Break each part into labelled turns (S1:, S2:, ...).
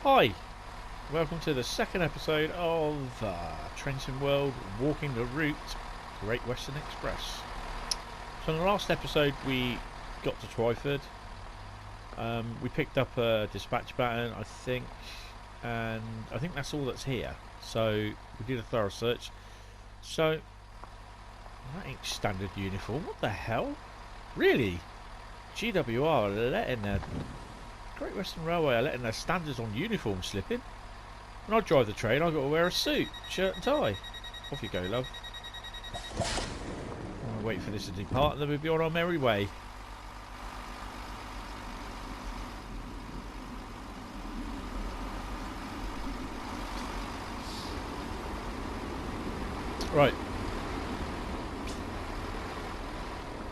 S1: Hi, welcome to the second episode of Trenton World Walking the Route Great Western Express. So in the last episode we got to Twyford. We picked up a dispatch baton, I think, and I think that's all that's here. So we did a thorough search. So that ain't standard uniform. What the hell? Really? GWR are letting their Great Western Railway are letting their standards on uniform slipping. When I drive the train, I've got to wear a suit, shirt and tie. Off you go, love. I'll wait for this to depart and then we'll be on our merry way. Right.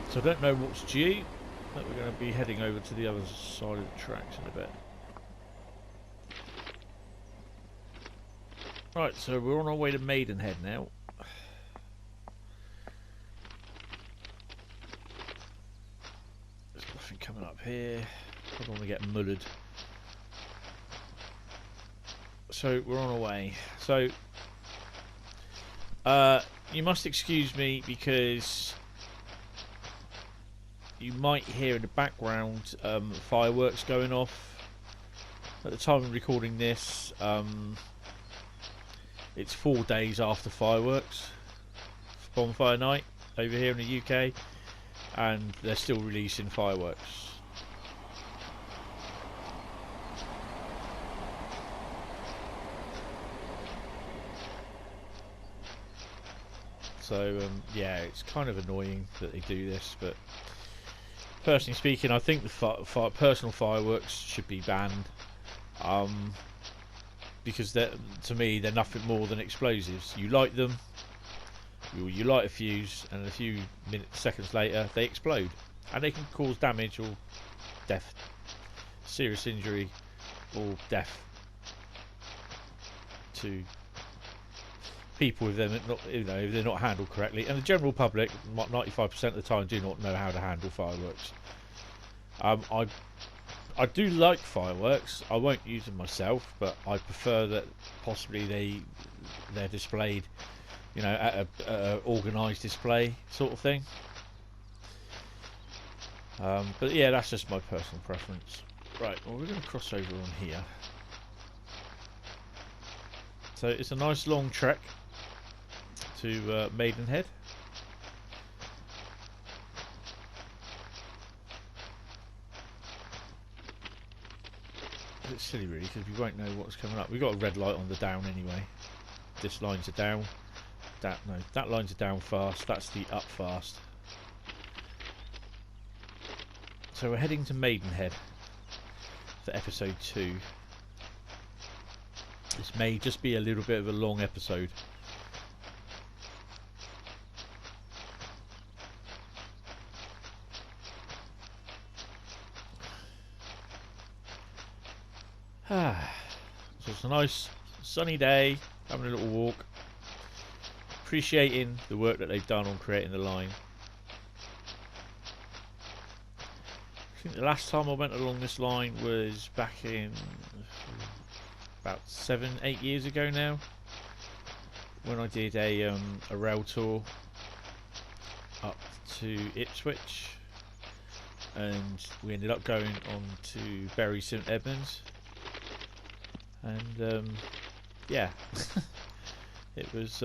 S1: So I don't know what's due, but we're going to be heading over to the other side of the tracks in a bit. Right, so we're on our way to Maidenhead now. There's nothing coming up here. I don't want to get mullered. So we're on our way. So you must excuse me because you might hear in the background fireworks going off. At the time of recording this, it's 4 days after fireworks, bonfire night over here in the UK, and they're still releasing fireworks. So yeah, it's kind of annoying that they do this, but personally speaking, I think the personal fireworks should be banned, because to me they're nothing more than explosives. You light them, you light a fuse, and a few seconds later they explode, and they can cause damage or death, serious injury or death to people if they're not, if they're not handled correctly. And the general public, 95% of the time, do not know how to handle fireworks. I do like fireworks. I won't use them myself, but I prefer that possibly they're displayed, you know, at a organised display sort of thing. But yeah, that's just my personal preference. Right, well, we're going to cross over on here. So it's a nice long trek to Maidenhead. It's silly really because we won't know what's coming up. We've got a red light on the down anyway. This line's a down. That line's a down fast. That's the up fast. So we're heading to Maidenhead for episode 2. This may just be a little bit of a long episode. So it's a nice sunny day, having a little walk, appreciating the work that they've done on creating the line. I think the last time I went along this line was back in about 7-8 years ago now, when I did a rail tour up to Ipswich, and we ended up going on to Bury St Edmunds. And yeah, it was.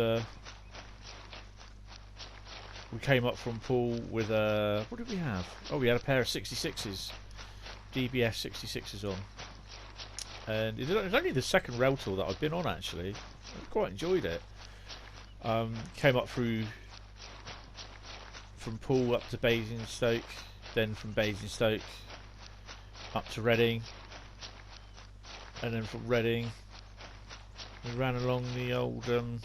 S1: We came up from Poole with a. What did we have? Oh, we had a pair of 66s, DBS 66s on. And it was only the second rail tour that I've been on actually. I quite enjoyed it. Came up through from Poole up to Basingstoke, then from Basingstoke up to Reading. And then from Reading we ran along the old the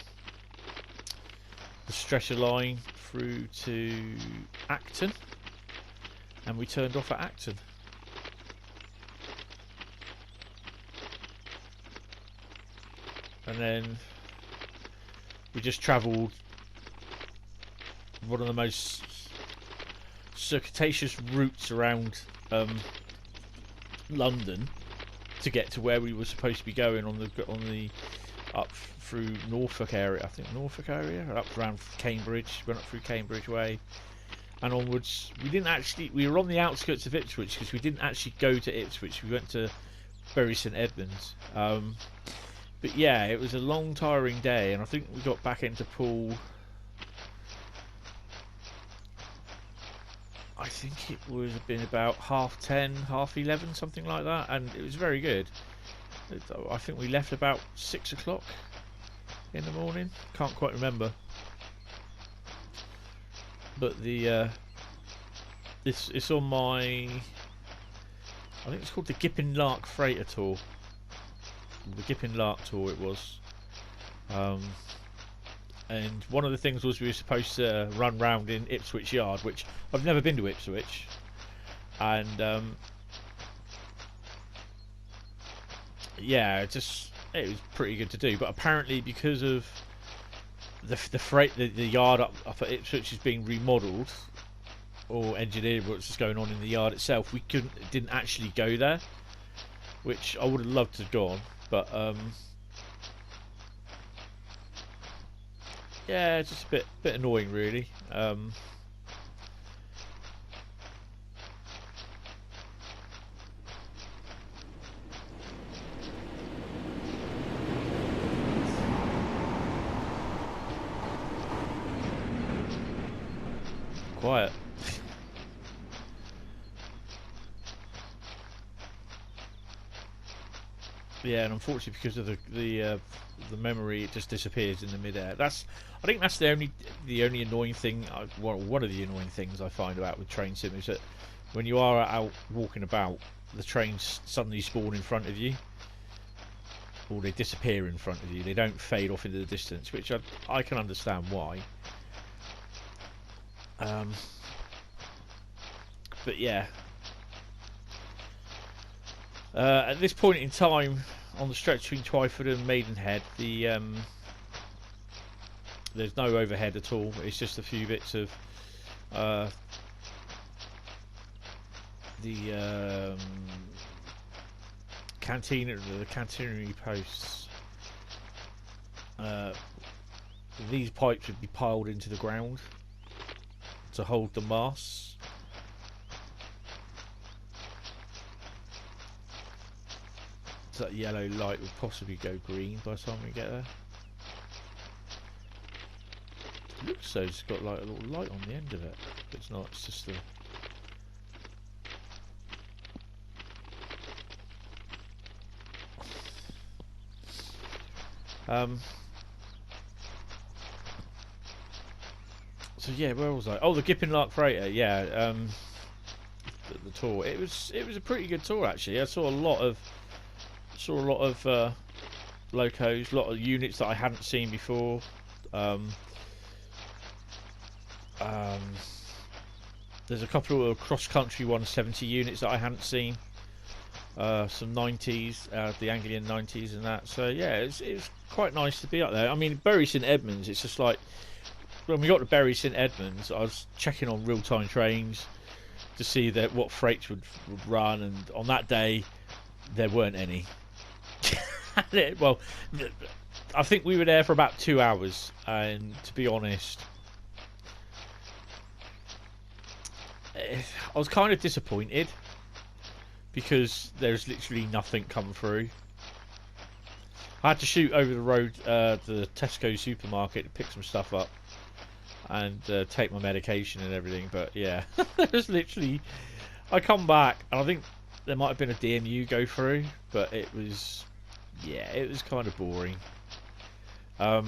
S1: stretcher line through to Acton, and we turned off at Acton. And then we just travelled one of the most circuitous routes around London to get to where we were supposed to be going on the up through Norfolk area. I think Norfolk area, or up around Cambridge. Went up through Cambridge Way and onwards. We were on the outskirts of Ipswich because we didn't actually go to Ipswich. We went to Bury St Edmunds. But yeah, it was a long, tiring day, and I think we got back into Poole. I think it would have been about 10:30, 11:30, something like that, and it was very good. I think we left about 6 o'clock in the morning. Can't quite remember, but it's on my. I think it's called the Gippin Lark Freighter Tour. The Gippin Lark Tour it was. And one of the things was we were supposed to run round in Ipswich Yard, which I've never been to Ipswich, and yeah, it was pretty good to do. But apparently, because of the yard up at Ipswich is being remodelled or engineered, what's just going on in the yard itself, we didn't actually go there, which I would have loved to have gone, but yeah, it's just a bit annoying, really. Quiet. Yeah, and unfortunately, because of the memory, it just disappears in the mid-air. I think that's the only annoying thing. One of the annoying things I find about with train sim is that when you are out walking about, the trains suddenly spawn in front of you, or they disappear in front of you. They don't fade off into the distance, which I can understand why. But yeah. At this point in time, on the stretch between Twyford and Maidenhead, there's no overhead at all. It's just a few bits of the catenary posts. These pipes would be piled into the ground to hold the masts. So that yellow light would possibly go green by the time we get there. It looks so it's got like a little light on the end of it, but it's not. It's just the. So yeah, where was I? Oh, the Gippin Lark Freighter. Yeah, the tour. It was a pretty good tour actually. I saw a lot of locos, a lot of units that I hadn't seen before. There's a couple of cross-country 170 units that I hadn't seen. Some 90s, the Anglian 90s and that. So yeah, it was quite nice to be up there. I mean, Bury St Edmunds, it's just like when we got to Bury St Edmunds, I was checking on real-time trains to see what freights would run, and on that day there weren't any. Well, I think we were there for about 2 hours, and to be honest, I was kind of disappointed because there's literally nothing come through. I had to shoot over the road to the Tesco supermarket to pick some stuff up and take my medication and everything, but yeah, there's literally. I come back and I think there might have been a DMU go through, but it was. Yeah, it was kind of boring. But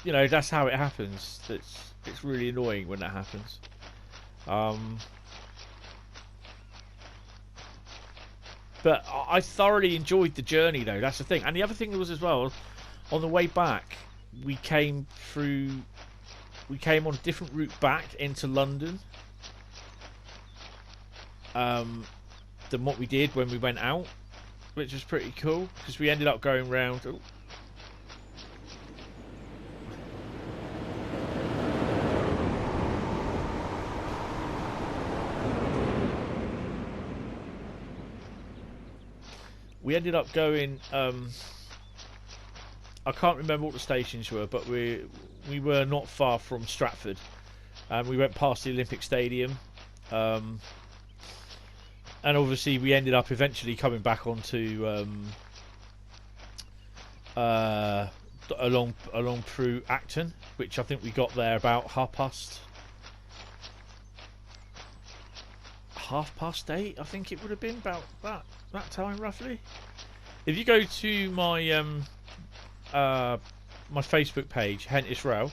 S1: you know, that's how it happens. It's really annoying when that happens. But I thoroughly enjoyed the journey, though. That's the thing. And the other thing was as well, on the way back, we came on a different route back into London. Than what we did when we went out, which was pretty cool because we ended up going round. Oh. we ended up going. I can't remember what the stations were, but we were not far from Stratford, and we went past the Olympic Stadium, and obviously we ended up eventually coming back onto along through Acton, which I think we got there about half past 8. I think it would have been about that time roughly. If you go to my my Facebook page, Hentis Rail,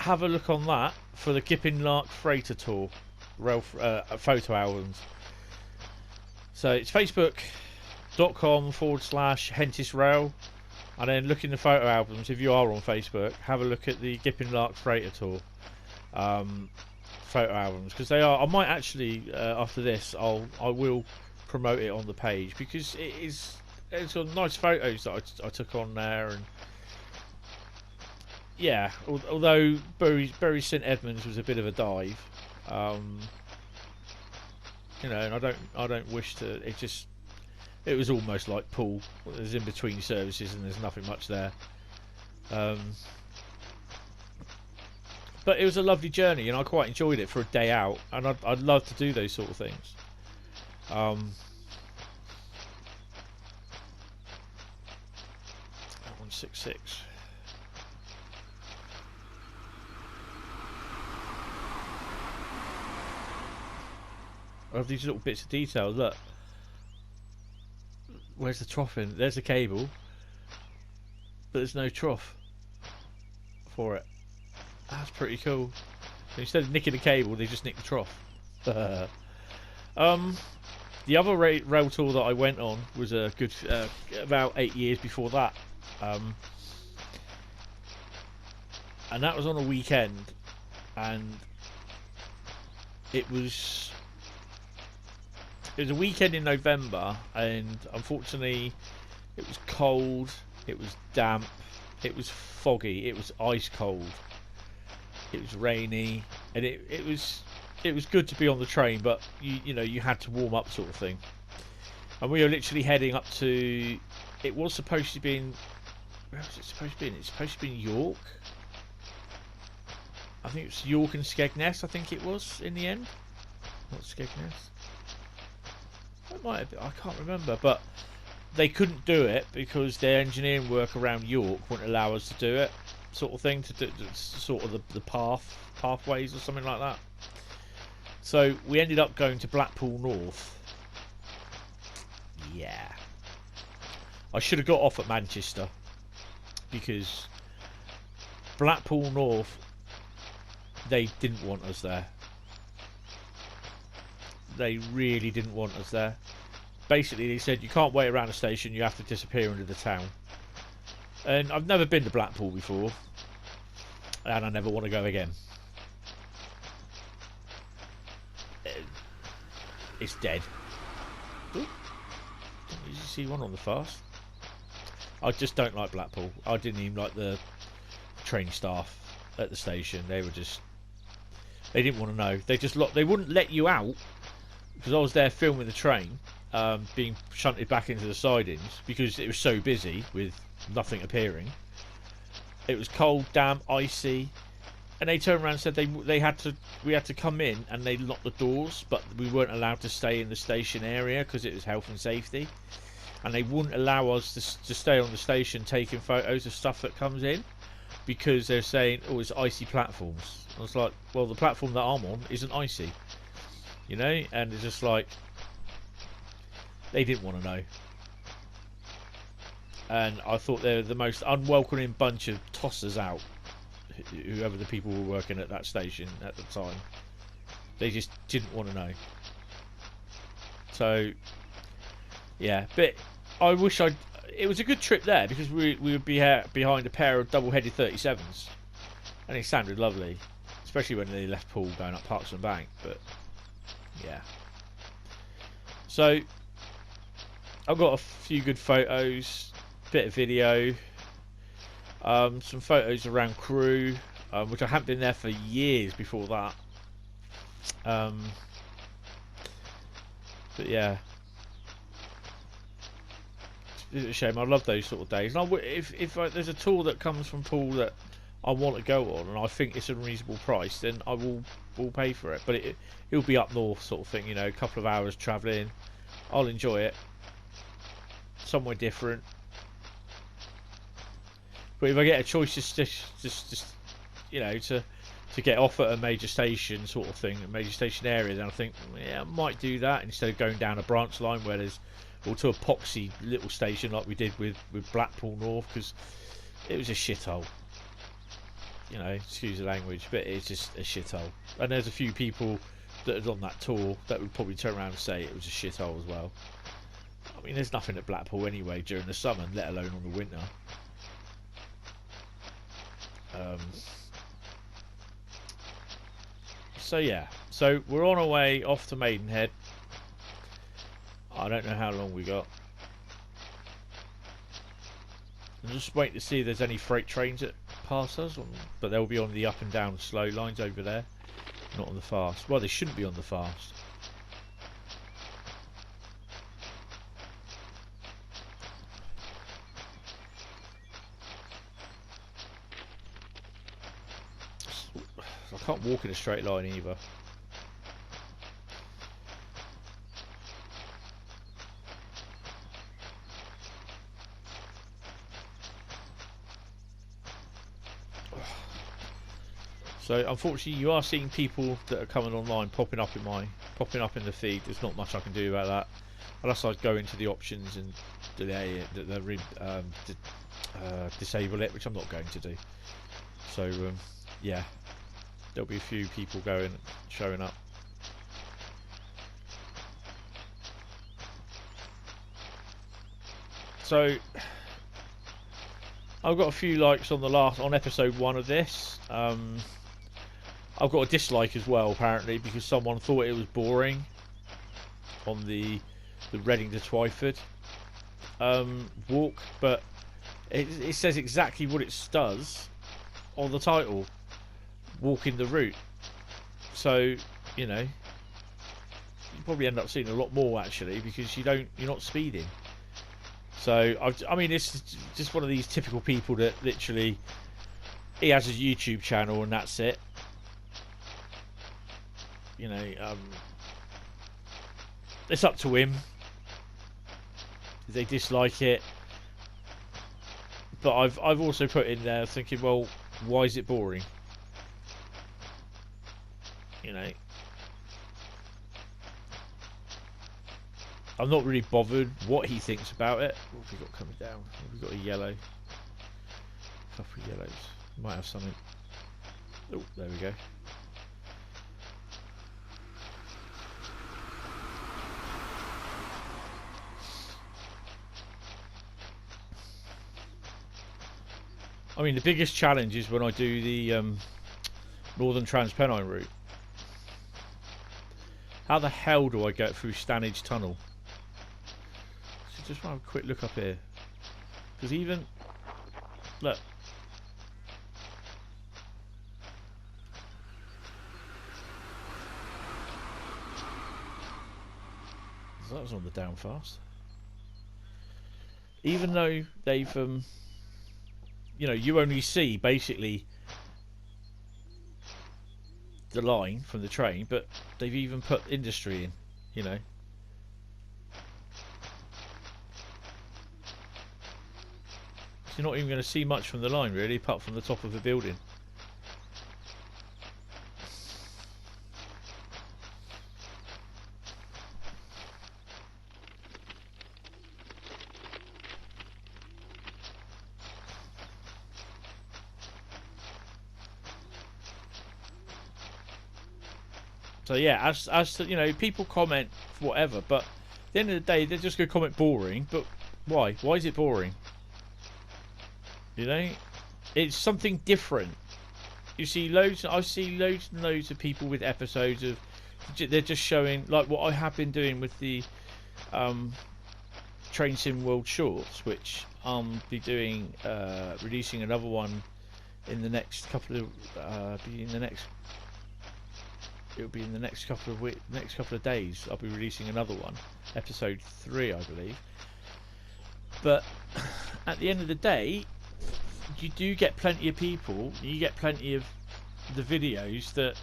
S1: have a look on that for the Gipping Lark Freighter Tour rail photo albums. So it's facebook.com/Hentis Rail, and then look in the photo albums. If you are on Facebook, have a look at the Gipping Lark Freighter Tour photo albums, because they are. I might actually after this, I will promote it on the page, because it's some nice photos that I took on there. And yeah, although Bury St Edmunds was a bit of a dive, you know, and I don't wish to. It was almost like Poole. It was in between services, and there's nothing much there. But it was a lovely journey, and I quite enjoyed it for a day out, and I'd love to do those sort of things. 166. I have these little bits of detail. Look, where's the trough in? There's a cable, but there's no trough for it. That's pretty cool. So instead of nicking the cable, they just nick the trough. The other rail tour that I went on was a good about 8 years before that, and that was on a weekend, and it was a weekend in November, and unfortunately it was cold, it was damp, it was foggy, it was ice cold, it was rainy, and it was good to be on the train, but you know, you had to warm up, sort of thing. And we were literally heading up to. It was supposed to be in. Where was it supposed to be in? It's supposed to be in York. I think it was York and Skegness. I think it was in the end. Not Skegness. It might have been, I can't remember, but they couldn't do it because their engineering work around York wouldn't allow us to do it, sort of thing. To do sort of the pathways or something like that. So we ended up going to Blackpool North. Yeah. I should have got off at Manchester, because Blackpool North, they didn't want us there. They really didn't want us there. Basically, they said you can't wait around the station, you have to disappear into the town. And I've never been to Blackpool before, and I never want to go again. It's dead. Ooh. Did you see one on the fast? I just don't like Blackpool. I didn't even like the train staff at the station. They were just. They didn't want to know. They wouldn't let you out, because I was there filming the train being shunted back into the sidings, because it was so busy with nothing appearing. It was cold, damp, icy. And they turned around and said we had to come in, and they locked the doors, but we weren't allowed to stay in the station area because it was health and safety, and they wouldn't allow us to stay on the station taking photos of stuff that comes in, because they're saying, oh, it's icy platforms. I was like, well, the platform that I'm on isn't icy, you know. And it's just like, they didn't want to know. And I thought they were the most unwelcoming bunch of tossers out, whoever the people were working at that station at the time. They just didn't want to know. So yeah, but I wish it was a good trip there, because we would be behind a pair of double-headed 37s, and it sounded lovely, especially when they left Poole going up Parkston Bank. But yeah, so I've got a few good photos, bit of video, some photos around Crewe, which I haven't been there for years before that. But yeah, it's a shame. I love those sort of days. And if there's a tour that comes from Paul that I want to go on and I think it's a reasonable price, then I will pay for it. But it'll be up north sort of thing, you know, a couple of hours travelling. I'll enjoy it. Somewhere different. But if I get a choice, just you know, to get off at a major station sort of thing, a major station area, then I think, yeah, I might do that instead of going down a branch line where there's, or to a poxy little station like we did with Blackpool North, because it was a shithole. You know, excuse the language, but it's just a shithole. And there's a few people that are on that tour that would probably turn around and say it was a shithole as well. I mean, there's nothing at Blackpool anyway during the summer, let alone on the winter. So yeah, so we're on our way off to Maidenhead. I don't know how long we got. I'm just waiting to see if there's any freight trains that pass us, but they'll be on the up and down slow lines over there, not on the fast. Well, they shouldn't be on the fast. I can't walk in a straight line either. So unfortunately, you are seeing people that are coming online popping up in the feed. There's not much I can do about that, unless I go into the options and delay it, disable it, which I'm not going to do. So yeah, there'll be a few people showing up. So I've got a few likes on episode 1 of this. I've got a dislike as well, apparently, because someone thought it was boring on the Reading to Twyford walk, but it says exactly what it does on the title, walking the route. So, you know, you probably end up seeing a lot more actually, because you're not speeding. So I mean, it's just one of these typical people that literally, he has his YouTube channel and that's it. You know, it's up to him if they dislike it. But I've also put in there thinking, well, why is it boring? You know, I'm not really bothered what he thinks about it. What have we got coming down? We've got a yellow, a couple of yellows. Might have something. Oh, there we go. I mean, the biggest challenge is when I do the Northern Transpennine route. How the hell do I get through Stanage Tunnel? So just want to have a quick look up here, because even look, so that was on the down fast. Even though they've you know, you only see basically the line from the train, but they've even put industry in, you know. So you're not even going to see much from the line really, apart from the top of the building. So yeah, as to, you know, people comment whatever, but at the end of the day, they're just going to comment boring. But why? Why is it boring? You know, it's something different. You see loads. I see loads and loads of people with episodes of. They're just showing like what I have been doing with the Train Sim World Shorts, which I'll be doing, releasing another one in the next couple of, it'll be in the next couple of days. I'll be releasing another one, episode 3, I believe. But at the end of the day, you do get plenty of people. You get plenty of the videos that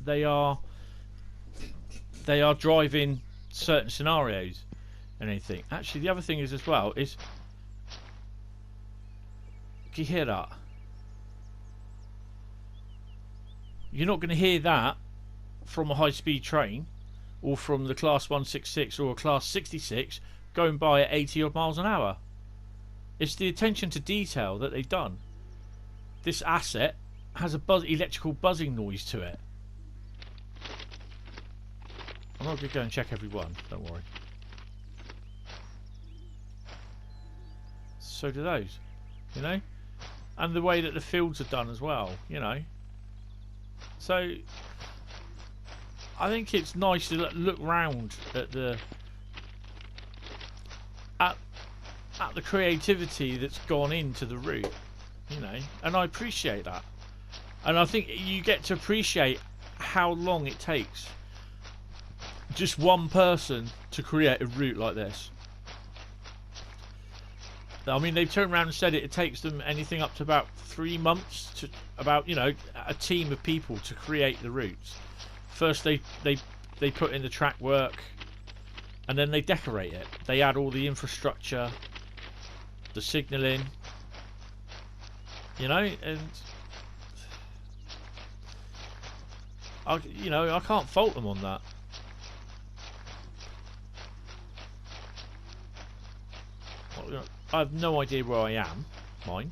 S1: they are driving certain scenarios and anything. Actually, the other thing is as well is, can you hear that? You're not going to hear that from a high-speed train or from the class 166 or a class 66 going by at 80 odd miles an hour. It's the attention to detail that they've done. This asset has a electrical buzzing noise to it. I'm not going to go and check every one, don't worry. So do those, you know? And the way that the fields are done as well, you know? So I think it's nice to look round at the creativity that's gone into the route, you know, and I appreciate that. And I think you get to appreciate how long it takes just one person to create a route like this. I mean, they've turned around and said it takes them anything up to about 3 months to about, you know, a team of people to create the routes. First they put in the track work, and then they decorate it. They add all the infrastructure, the signalling, you know, and I can't fault them on that. I have no idea where I am, mind.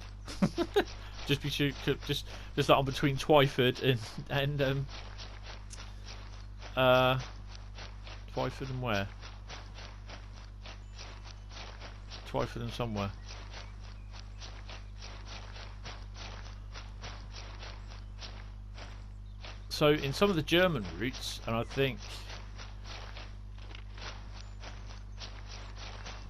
S1: just that I'm between Twyford and Twyford and where? Twyford and somewhere. So in some of the German routes, and I think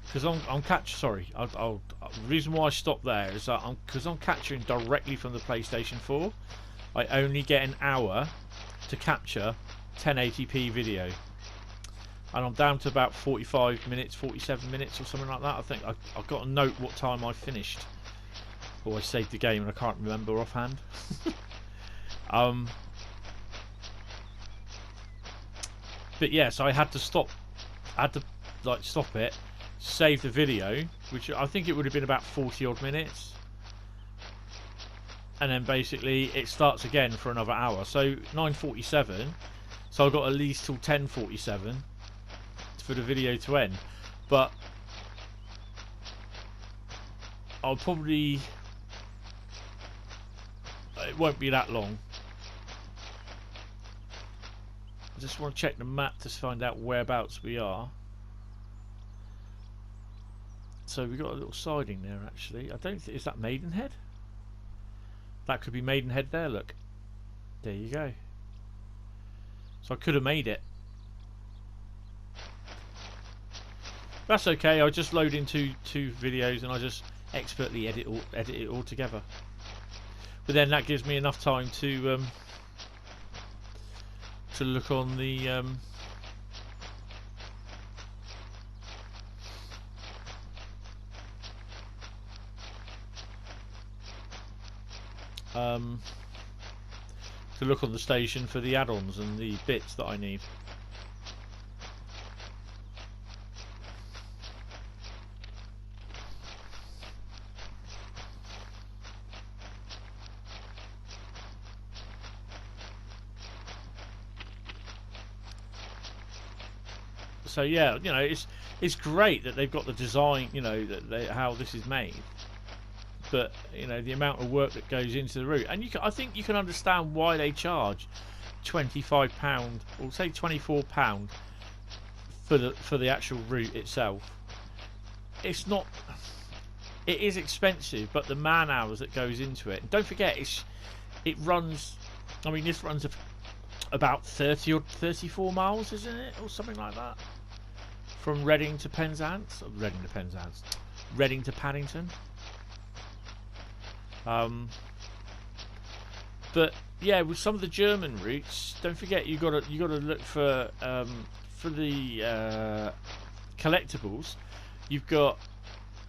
S1: because I'm the reason why I stopped there is that because I'm capturing directly from the PlayStation 4. I only get an hour to capture 1080p video, and I'm down to about 45 minutes, 47 minutes or something like that. I think I've got to note what time I finished, or I saved the game and I can't remember offhand. But yes, I had to stop. I had to stop it, save the video, which I think it would have been about 40 odd minutes, and then basically it starts again for another hour. So 9:47. So I've got at least till 10:47 for the video to end. But I'll probably, it won't be that long. I just want to check the map to find out whereabouts we are. So we've got a little siding there actually. I don't think, is that Maidenhead? That could be Maidenhead there, look. There you go. So I could have made it. That's okay. I'll just load into two videos and I just expertly edit it all together. But then that gives me enough time to look on the station for the add-ons and the bits that I need. So yeah, you know, it's great that they've got the design, you know, that how this is made. But you know, the amount of work that goes into the route, and I think you can understand why they charge £25 or say £24 for the actual route itself. It's not, it is expensive, but the man hours that goes into it. And don't forget, it runs. I mean, this runs about 30 or 34 miles, isn't it, or something like that, from Reading to Penzance, Reading to Paddington. But yeah, with some of the German routes, don't forget you gotta look for the collectibles. You've got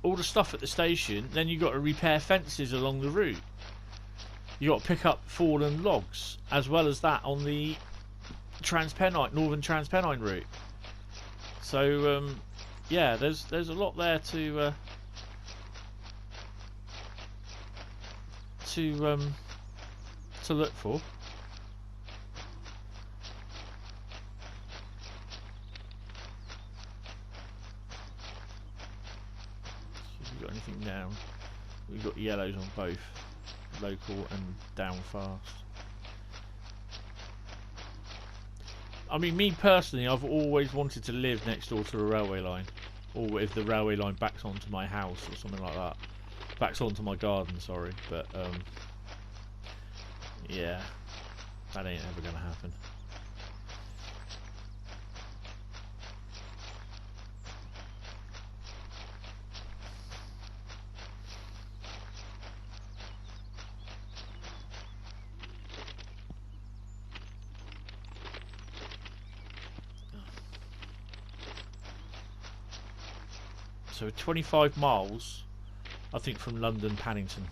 S1: all the stuff at the station, then you've got to repair fences along the route. You got to pick up fallen logs, as well as that on the Northern Transpennine route. So yeah, there's a lot there to look for. Have we got anything down? We've got yellows on both, local and down fast. I mean, me personally, I've always wanted to live next door to a railway line, or if the railway line backs onto my house or something like that, backs onto my garden. Sorry, but yeah, that ain't ever gonna happen. So 25 miles, I think, from London Paddington.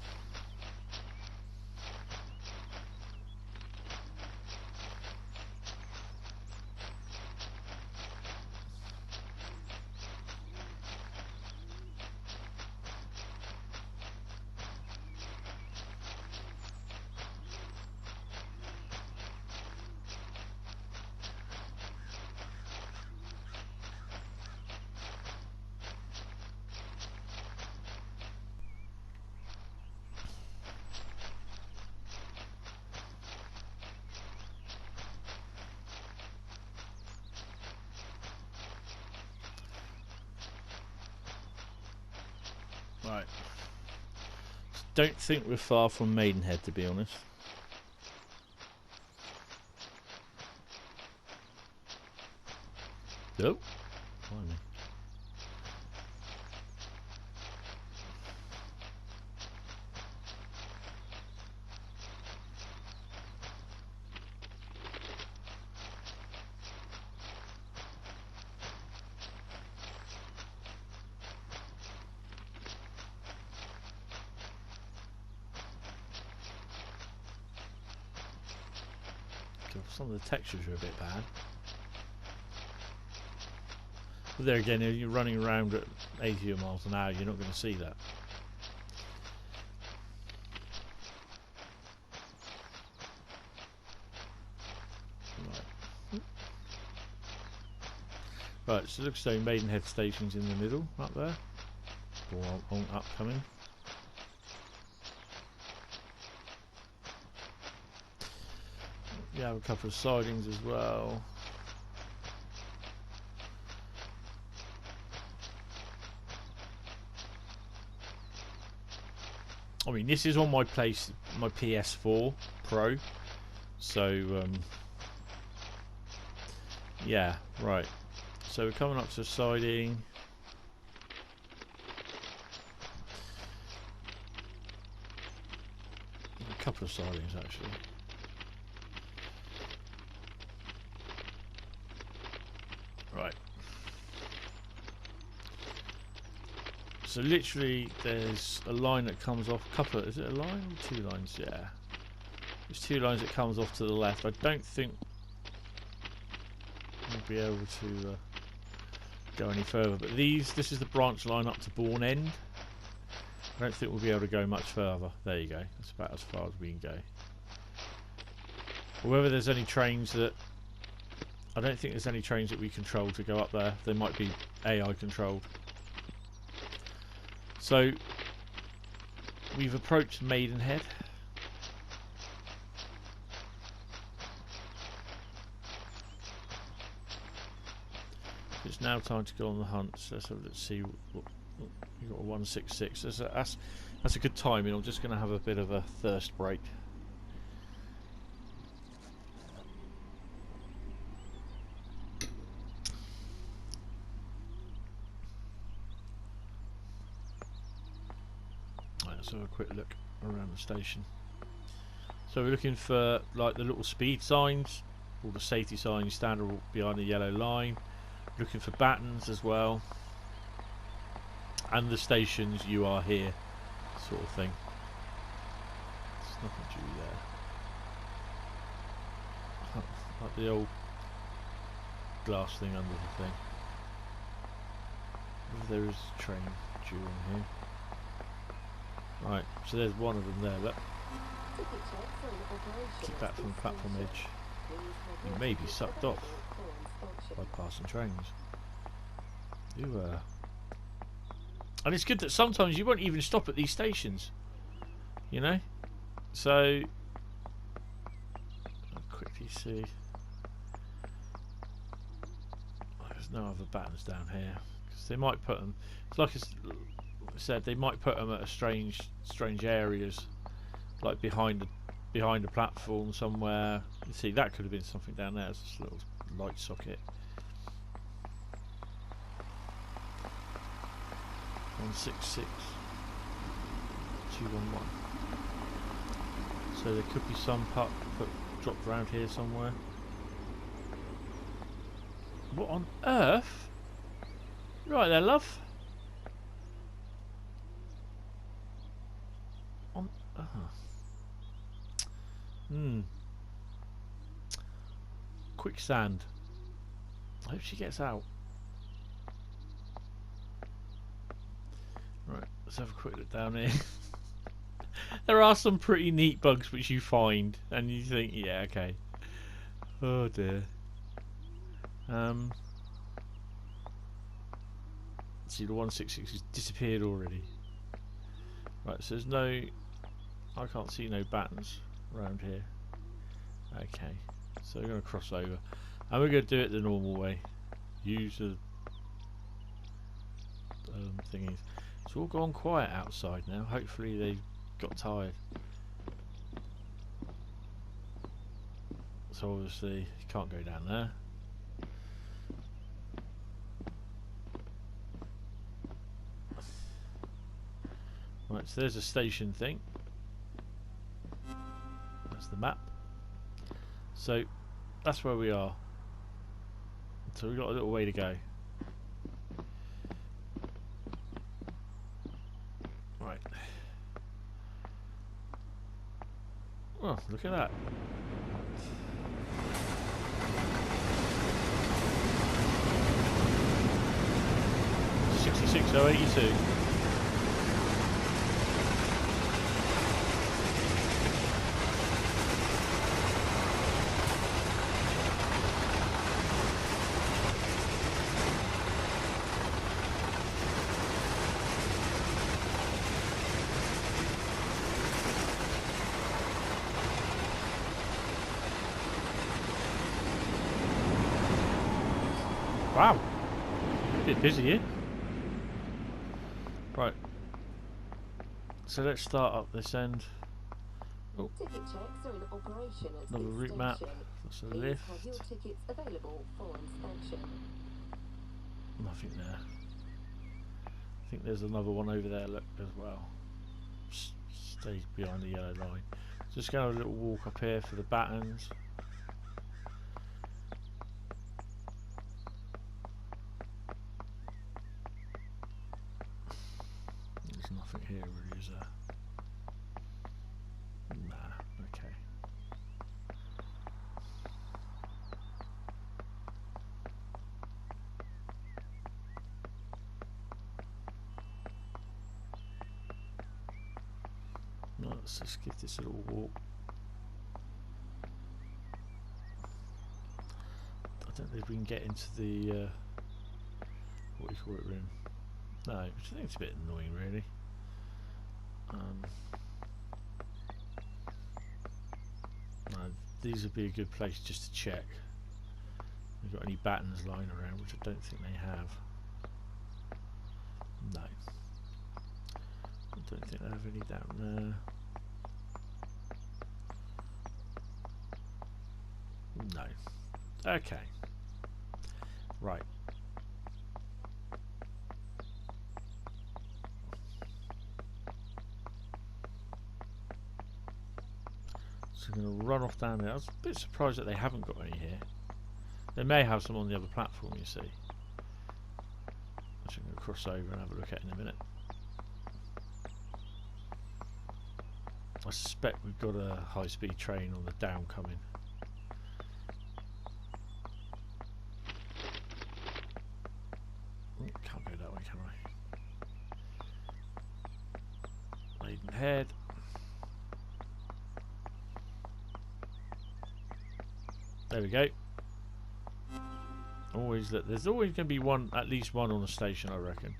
S1: Right. Don't think we're far from Maidenhead, to be honest. Nope. Blimey. Some of the textures are a bit bad. But there again, if you're running around at 80 miles an hour, you're not going to see that. Right, so it looks like Maidenhead Station's in the middle, up there. Or on upcoming. You have a couple of sidings as well. I mean, this is on my PS4 Pro, so yeah, right. So we're coming up to siding. A couple of sidings actually. Right. So literally there's a line that comes off, is it a line or 2 lines? Yeah. There's 2 lines that comes off to the left. I don't think we'll be able to go any further, but this is the branch line up to Bourne End. I don't think we'll be able to go much further. There you go. That's about as far as we can go. Whether there's any trains that... I don't think there's any trains that we control to go up there. They might be AI controlled. So we've approached Maidenhead. It's now time to go on the hunt. So let's see what you got. A 166. That's a good timing. I'm just going to have a bit of a thirst break. Right, let's have a quick look. around the station. So we're looking for like the little speed signs, all the safety signs standard behind the yellow line. Looking for battens as well, and the stations "you are here" sort of thing. There's nothing due there. Like the old glass thing under the thing. There is a train due on here. Right, so there's one of them there, look. Keep that from the platform edge. You may be sucked off by passing trains. And it's good that sometimes you won't even stop at these stations, you know. So I'll quickly see. There's no other battens down here because they might put them. It's like I said, they might put them at a strange areas, like behind the platform somewhere. You see, that could have been something down there. It's a little light socket. 166 211. So there could be some part dropped around here somewhere. What on earth? Right there, love. Quicksand. I hope she gets out. Right, let's have a quick look down here. There are some pretty neat bugs which you find and you think, yeah, okay. Oh dear. See, the 166 has disappeared already. Right, so there's no... I can't see no battens around here. Okay, so we're going to cross over. And we're going to do it the normal way. Use the thingies. It's all gone quiet outside now. Hopefully they got tired. So obviously you can't go down there. Right, so there's a station thing. That's the map. So that's where we are. So we've got a little way to go. Right. Oh, look at that. $66,082. Wow, a bit busy here. Right, so let's start up this end. Oh,
S2: ticket checks are in operation at
S1: another
S2: this
S1: route map.
S2: station.
S1: That's a
S2: Please
S1: lift.
S2: have your tickets available for inspection.
S1: Nothing there. I think there's another one over there, look, as well. Stays behind the yellow line. Just going to have a little walk up here for the battens. There's nothing here really, is there? Nah, okay. No, let's just give this a little walk. I don't know if we can get into the what do you call it room. No, which I think it's a bit annoying really. No, these would be a good place just to check. They've got any battens lying around, which I don't think they have. No. I don't think they have any down there. No. Okay. Right. So I'm going to run off down there. I was a bit surprised that they haven't got any here. They may have some on the other platform, you see. Which I'm going to cross over and have a look at in a minute. I suspect we've got a high-speed train on the down coming. Can't go that way, can I? Maidenhead. There we go. Always look. There's always going to be one, at least one on the station, I reckon.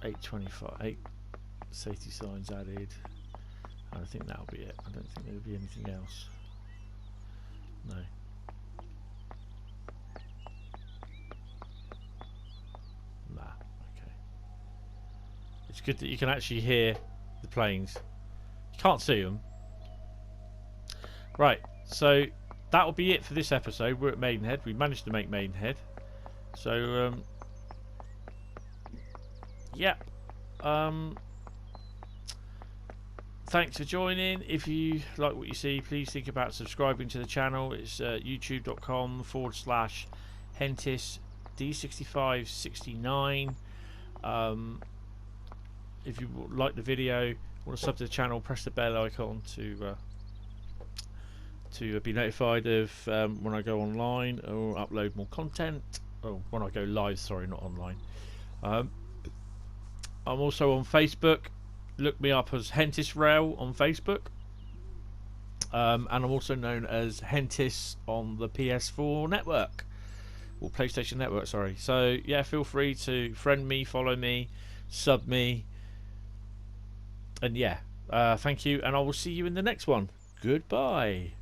S1: $8.25. 8 safety signs added. I think that'll be it. I don't think there'll be anything else. No. Nah. Okay. It's good that you can actually hear the planes. You can't see them. Right. So that'll be it for this episode. We're at Maidenhead. We managed to make Maidenhead. So yeah. Thanks for joining. If you like what you see, please think about subscribing to the channel. It's youtube.com/Hentis D6569. If you like the video, want to sub to the channel, press the bell icon to be notified of when I go online or upload more content. Oh, when I go live, sorry, not online. I'm also on Facebook. Look me up as Hentis Rail on Facebook. And I'm also known as Hentis on the PS4 network. Or PlayStation network, sorry. So, yeah, feel free to friend me, follow me, sub me. And yeah, thank you. And I will see you in the next one. Goodbye.